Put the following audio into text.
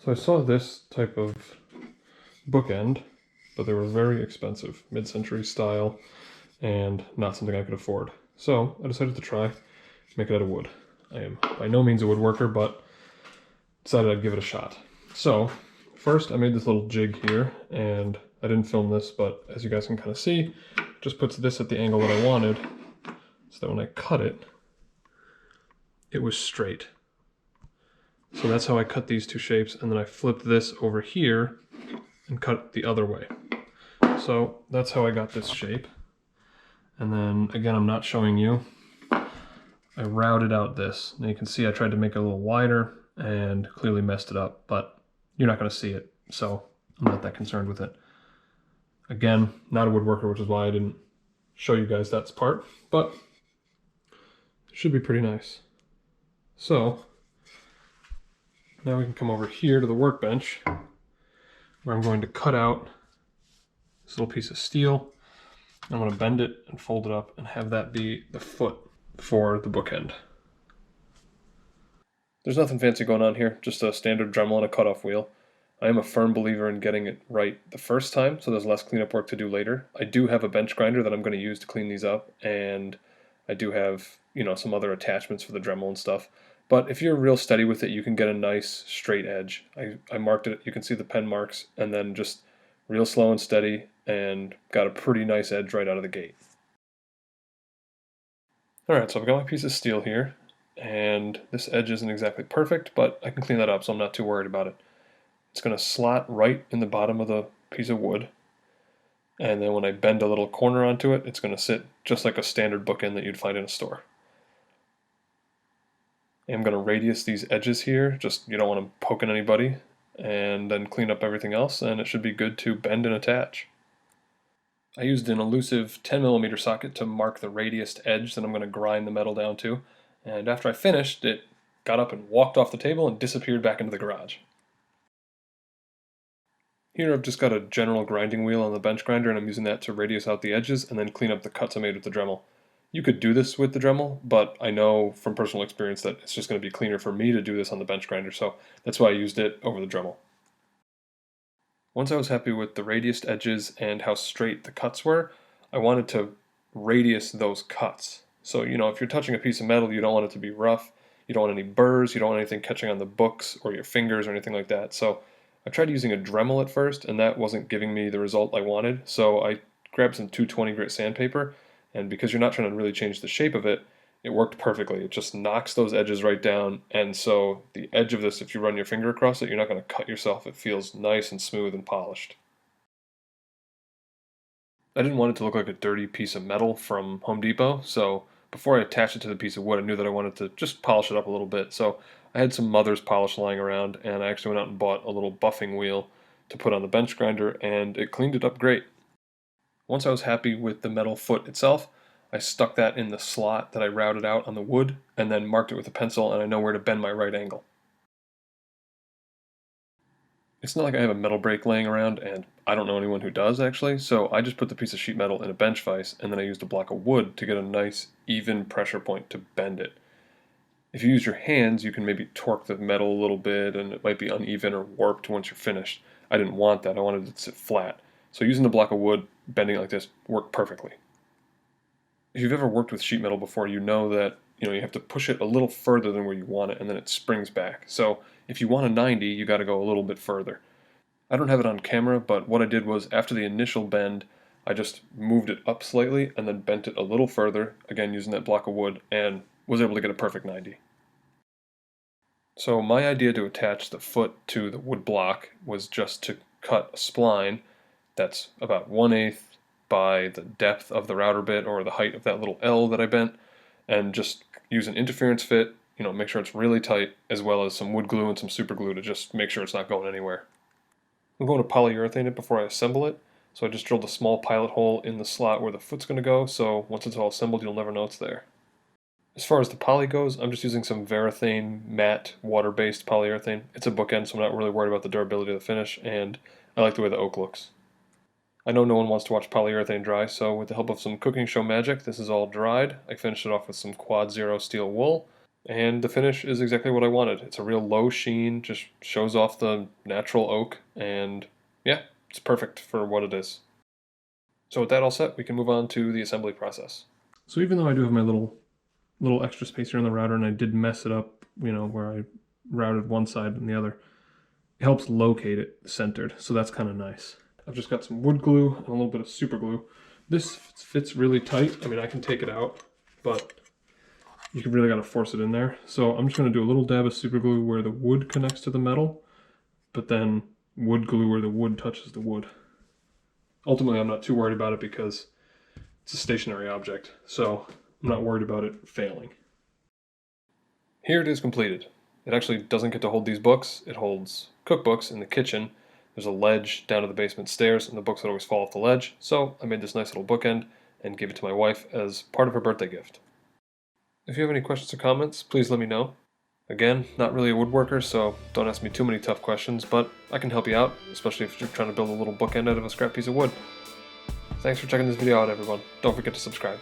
So I saw this type of bookend, but they were very expensive, mid-century style, and not something I could afford. So I decided to try make it out of wood. I am by no means a woodworker, but decided I'd give it a shot. So first I made this little jig here, and I didn't film this, but as you guys can kind of see, just puts this at the angle that I wanted, so that when I cut it, it was straight. So that's how I cut these two shapes, and then I flipped this over here and cut it the other way. So that's how I got this shape. And then again, I'm not showing you, I routed out this. Now you can see I tried to make it a little wider and clearly messed it up, but you're not going to see it, so I'm not that concerned with it. Again, not a woodworker, which is why I didn't show you guys that part, but it should be pretty nice. So now we can come over here to the workbench, where I'm going to cut out this little piece of steel. I'm going to bend it and fold it up and have that be the foot for the bookend. There's nothing fancy going on here, just a standard Dremel and a cutoff wheel. I am a firm believer in getting it right the first time, so there's less cleanup work to do later. I do have a bench grinder that I'm going to use to clean these up, and I do have, some other attachments for the Dremel and stuff. But if you're real steady with it, you can get a nice straight edge. I marked it, you can see the pen marks, and then just real slow and steady, and got a pretty nice edge right out of the gate. Alright, so I've got my piece of steel here, and this edge isn't exactly perfect, but I can clean that up, so I'm not too worried about it. It's going to slot right in the bottom of the piece of wood, and then when I bend a little corner onto it, it's going to sit just like a standard bookend that you'd find in a store. I'm going to radius these edges here, just you don't want them poking anybody, and then clean up everything else, and it should be good to bend and attach. I used an elusive 10mm socket to mark the radiused edge that I'm going to grind the metal down to, and after I finished, it got up and walked off the table and disappeared back into the garage. Here I've just got a general grinding wheel on the bench grinder, and I'm using that to radius out the edges and then clean up the cuts I made with the Dremel. You could do this with the Dremel, but I know from personal experience that it's just going to be cleaner for me to do this on the bench grinder, so that's why I used it over the Dremel. Once I was happy with the radiused edges and how straight the cuts were, I wanted to radius those cuts. So, if you're touching a piece of metal, you don't want it to be rough, you don't want any burrs, you don't want anything catching on the books or your fingers or anything like that. So I tried using a Dremel at first, and that wasn't giving me the result I wanted, so I grabbed some 220 grit sandpaper, and because you're not trying to really change the shape of it, it worked perfectly. It just knocks those edges right down, and so the edge of this, if you run your finger across it, you're not going to cut yourself. It feels nice and smooth and polished. I didn't want it to look like a dirty piece of metal from Home Depot, so before I attached it to the piece of wood, I knew that I wanted to just polish it up a little bit. So I had some Mother's polish lying around, and I actually went out and bought a little buffing wheel to put on the bench grinder, and it cleaned it up great. Once I was happy with the metal foot itself, I stuck that in the slot that I routed out on the wood, and then marked it with a pencil, and I know where to bend my right angle. It's not like I have a metal brake laying around, and I don't know anyone who does actually, so I just put the piece of sheet metal in a bench vise, and then I used a block of wood to get a nice even pressure point to bend it. If you use your hands, you can maybe torque the metal a little bit, and it might be uneven or warped once you're finished. I didn't want that, I wanted it to sit flat. So using the block of wood, bending it like this, worked perfectly. If you've ever worked with sheet metal before, you know that you have to push it a little further than where you want it, and then it springs back. So if you want a 90, you got to go a little bit further. I don't have it on camera, but what I did was after the initial bend, I just moved it up slightly and then bent it a little further, again using that block of wood, and was able to get a perfect 90. So my idea to attach the foot to the wood block was just to cut a spline that's about 1/8 by the depth of the router bit or the height of that little L that I bent, and just use an interference fit, make sure it's really tight, as well as some wood glue and some super glue to just make sure it's not going anywhere. I'm going to polyurethane it before I assemble it, so I just drilled a small pilot hole in the slot where the foot's going to go, so once it's all assembled you'll never know it's there. As far as the poly goes, I'm just using some Varathane matte water-based polyurethane. It's a bookend, so I'm not really worried about the durability of the finish, and I like the way the oak looks. I know no one wants to watch polyurethane dry, so with the help of some cooking show magic, this is all dried. I finished it off with some Quad Zero steel wool, And the finish is exactly what I wanted. It's a real low sheen, just shows off the natural oak, and yeah, it's perfect for what it is. So with that all set, we can move on to the assembly process. So even though I do have my little extra space here on the router, and I did mess it up, you know, where I routed one side and the other, it helps locate it centered, so that's kind of nice. I've just got some wood glue and a little bit of super glue. This fits really tight. I mean, I can take it out, but you really got to force it in there. So I'm just going to do a little dab of super glue where the wood connects to the metal, but then wood glue where the wood touches the wood. Ultimately, I'm not too worried about it because it's a stationary object, so I'm not worried about it failing. Here it is completed. It actually doesn't get to hold these books. It holds cookbooks in the kitchen. There's a ledge down to the basement stairs, and the books would always fall off the ledge, so I made this nice little bookend and gave it to my wife as part of her birthday gift. If you have any questions or comments, please let me know. Again, not really a woodworker, so don't ask me too many tough questions, but I can help you out, especially if you're trying to build a little bookend out of a scrap piece of wood. Thanks for checking this video out, everyone. Don't forget to subscribe.